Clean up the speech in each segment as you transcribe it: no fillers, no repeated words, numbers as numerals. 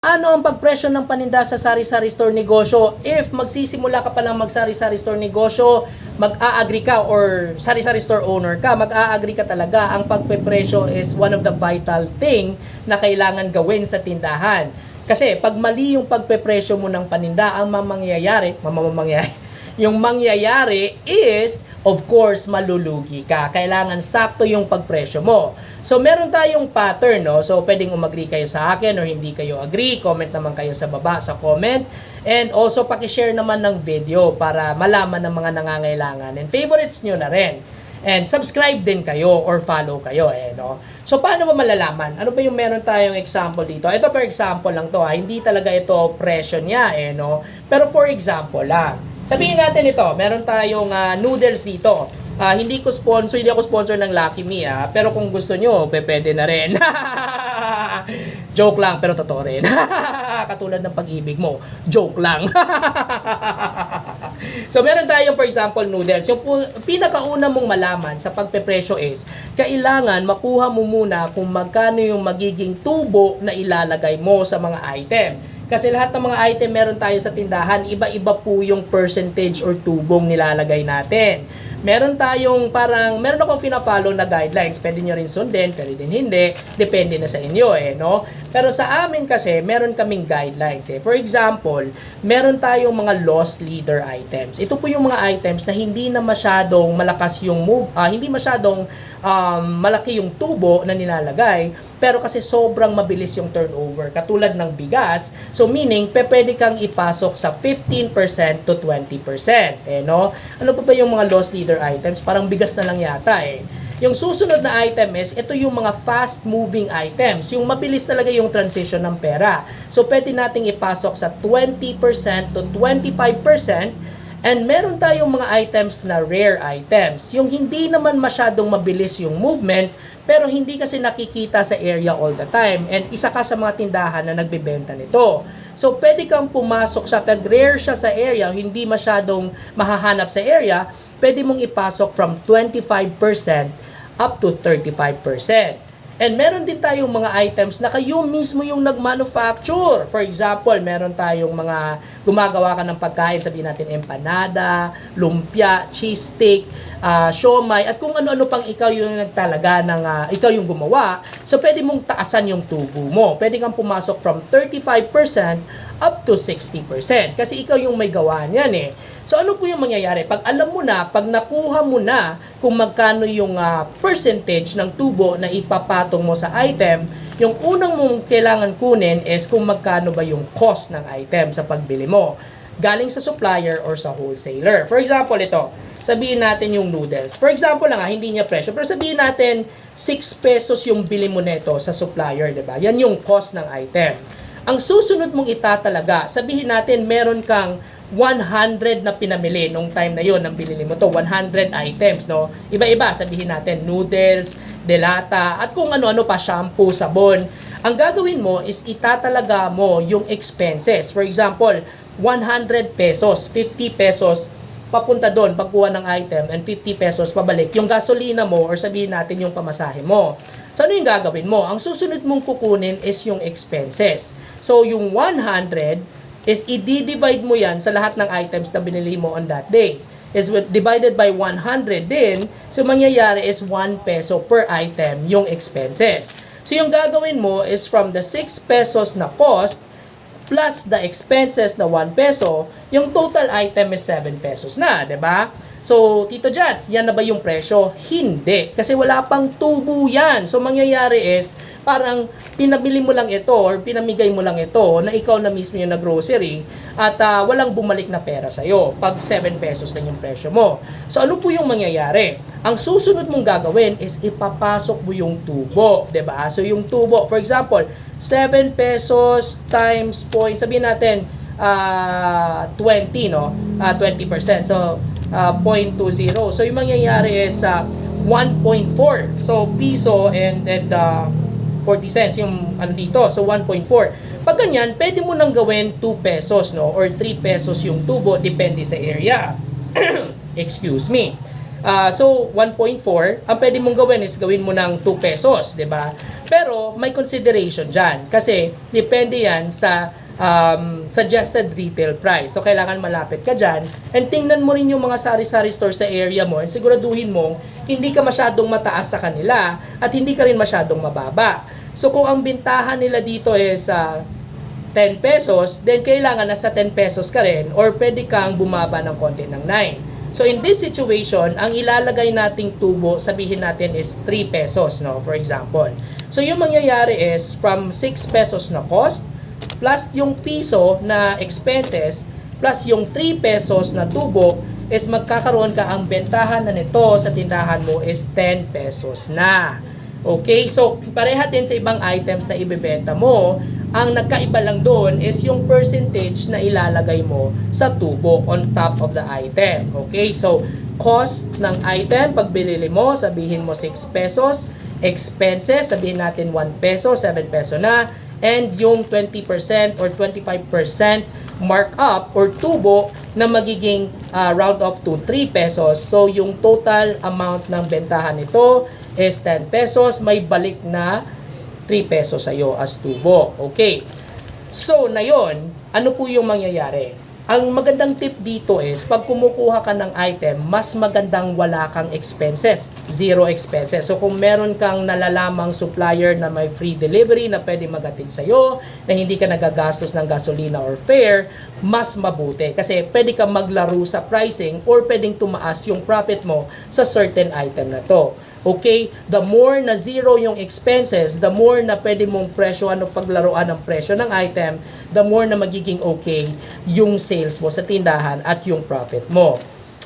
Ano ang pagpresyo ng paninda sa sari-sari store negosyo? If magsisimula ka pa lang mag-sari-sari store negosyo, mag-a-agree ka or sari-sari store owner ka, mag-a-agree ka talaga. Ang pagpepresyo is one of the vital thing na kailangan gawin sa tindahan. Kasi pag mali yung pagpepresyo mo ng paninda, ang yung mangyayari is, of course, malulugi ka. Kailangan sakto yung pagpresyo mo. So, meron tayong pattern, no? So, pwedeng umagree kayo sa akin or hindi kayo agree. Comment naman kayo sa baba sa comment. And also, pakishare naman ng video para malaman ng mga nangangailangan. And favorites nyo na rin. And subscribe din kayo or follow kayo, no? So, paano ba malalaman? Ano ba yung meron tayong example dito? Ito, for example lang to, Hindi talaga ito presyo niya, no? Pero for example lang. Sabihin natin ito, meron tayong noodles dito. Hindi ako sponsor ng Lucky Me, pero kung gusto nyo, pwede na rin. Joke lang, pero totoo rin. Katulad ng pag-ibig mo, joke lang. So, meron tayong, for example, noodles. Yung pinakauna mong malaman sa pagpepresyo is, kailangan makuha mo muna kung magkano yung magiging tubo na ilalagay mo sa mga item. Kasi lahat ng mga item meron tayo sa tindahan, iba-iba po yung percentage or tubong nilalagay natin. Meron akong fina-follow na guidelines. Pwede nyo rin sundin, pwede din hindi. Depende na sa inyo, no? Pero sa amin kasi, meron kaming guidelines, For example, meron tayong mga loss leader items. Ito po yung mga items na hindi na masyadong malakas yung hindi masyadong malaki yung tubo na nilalagay, pero kasi sobrang mabilis yung turnover. Katulad ng bigas, so meaning, pwede kang ipasok sa 15% to 20%, no? Ano pa ba yung mga loss leader items? Parang bigas na lang yata, Yung susunod na item is, ito yung mga fast-moving items. Yung mabilis talaga yung transition ng pera. So, pwede nating ipasok sa 20% to 25%. And meron tayong mga items na rare items. Yung hindi naman masyadong mabilis yung movement, pero hindi kasi nakikita sa area all the time. And isa ka sa mga tindahan na nagbebenta nito. So, pwede kang pumasok sa, pag rare siya sa area, hindi masyadong mahahanap sa area, pwede mong ipasok from 25% up to 35%. And meron din tayong mga items na kayo mismo yung nag-manufacture. For example, meron tayong mga gumagawa ka ng pagkain, sabihin natin empanada, lumpia, cheese stick, siomai, at kung ano-ano pang ikaw yung nagtalaga ikaw yung gumawa. So, pwede mong taasan yung tubo mo. Pwede kang pumasok from 35% up to 60%. Kasi ikaw yung may gawa niyan, So, ano po yung mangyayari? Pag alam mo na, pag nakuha mo na kung magkano yung percentage ng tubo na ipapatong mo sa item, yung unang mong kailangan kunin is kung magkano ba yung cost ng item sa pagbili mo. Galing sa supplier or sa wholesaler. For example, ito. Sabihin natin yung noodles. For example lang, hindi niya presyo. Pero sabihin natin, 6 pesos yung bili mo nito sa supplier, diba? Yan yung cost ng item. Ang susunod mong itatalaga, sabihin natin meron kang 100 na pinamili nung time na yon ng binili mo to, 100 items, no? Iba-iba, sabihin natin noodles, delata, at kung ano-ano pa, shampoo, sabon. Ang gagawin mo is itatalaga mo yung expenses. For example, 100 pesos, 50 pesos papunta doon pagkuha ng item and 50 pesos pabalik. Yung gasolina mo or sabihin natin yung pamasahe mo. So, ano yung gagawin mo? Ang susunod mong kukunin is yung expenses. So, yung 100 is i-divide mo yan sa lahat ng items na binili mo on that day. Is divided by 100 din, so mangyayari is 1 peso per item yung expenses. So yung gagawin mo is from the 6 pesos na cost plus the expenses na 1 peso, yung total item is 7 pesos na, 'di ba? So, Tito Jats, yan na ba yung presyo? Hindi. Kasi wala pang tubo yan. So, mangyayari is, parang pinabili mo lang ito or pinamigay mo lang ito na ikaw na mismo yung nag-grocery at walang bumalik na pera sa'yo pag 7 pesos lang yung presyo mo. So, ano po yung mangyayari? Ang susunod mong gagawin is ipapasok mo yung tubo. 'Di ba? So, yung tubo, for example, 7 pesos times point, sabihin natin, 20, no? 20%. So, 0.20. So, yung mangyayari is 1.4. So, piso and 40 cents yung andito. So, 1.4. Pag ganyan, pwede mo nang gawin 2 pesos, no? Or 3 pesos yung tubo, depende sa area. Excuse me. So 1.4, ang pwede mong gawin is gawin mo ng 2 pesos, 'di ba? Pero may consideration diyan kasi depende 'yan sa suggested retail price. So kailangan malapit ka diyan and tingnan mo rin yung mga sari-sari store sa area mo and siguraduhin mong hindi ka masyadong mataas sa kanila at hindi ka rin masyadong mababa. So kung ang bintahan nila dito is 10 pesos, then kailangan nasa 10 pesos ka rin or pwede kang bumaba ng konti ng 9. So in this situation, ang ilalagay nating tubo, sabihin natin is 3 pesos, no? For example. So yung mangyayari is from 6 pesos na cost plus yung piso na expenses plus yung 3 pesos na tubo is magkakaroon ka ang bentahan na nito sa tindahan mo is 10 pesos na. Okay? So pareha din sa ibang items na ibebenta mo. Ang nagkaiba lang doon is yung percentage na ilalagay mo sa tubo on top of the item. Okay? So, cost ng item, pag binili mo, sabihin mo 6 pesos. Expenses, sabihin natin 1 peso, 7 peso na. And yung 20% or 25% markup or tubo na magiging round off to 3 pesos. So, yung total amount ng bentahan nito is 10 pesos. May balik na 3 pesos sa'yo as tubo. Okay. So, na yun, ano po yung mangyayari? Ang magandang tip dito is, pag kumukuha ka ng item, mas magandang wala kang expenses. Zero expenses. So, kung meron kang nalalamang supplier na may free delivery na pwede magatid sa'yo, na hindi ka nagagastos ng gasolina or fare, mas mabuti. Kasi pwede kang maglaro sa pricing or pwedeng tumaas yung profit mo sa certain item na to. Okay? The more na zero yung expenses, the more na pwede mong presyohan o paglaruan ng presyo ng item, the more na magiging okay yung sales mo sa tindahan at yung profit mo.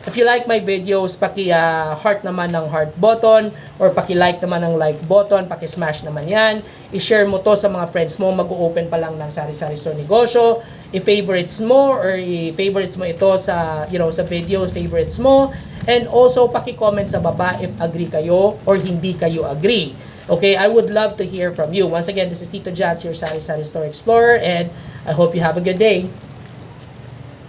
If you like my videos, paki-heart naman ng heart button or paki-like naman ng like button, paki-smash naman yan. I-share mo to sa mga friends mo, mag-open pa lang ng sari-sari store negosyo. I-favorites mo or i-favorites mo ito sa, sa video, favorites mo. And also, paki-comment sa baba if agree kayo or hindi kayo agree. Okay, I would love to hear from you. Once again, this is Tito Jats, your Sari Sari Store Explorer, and I hope you have a good day.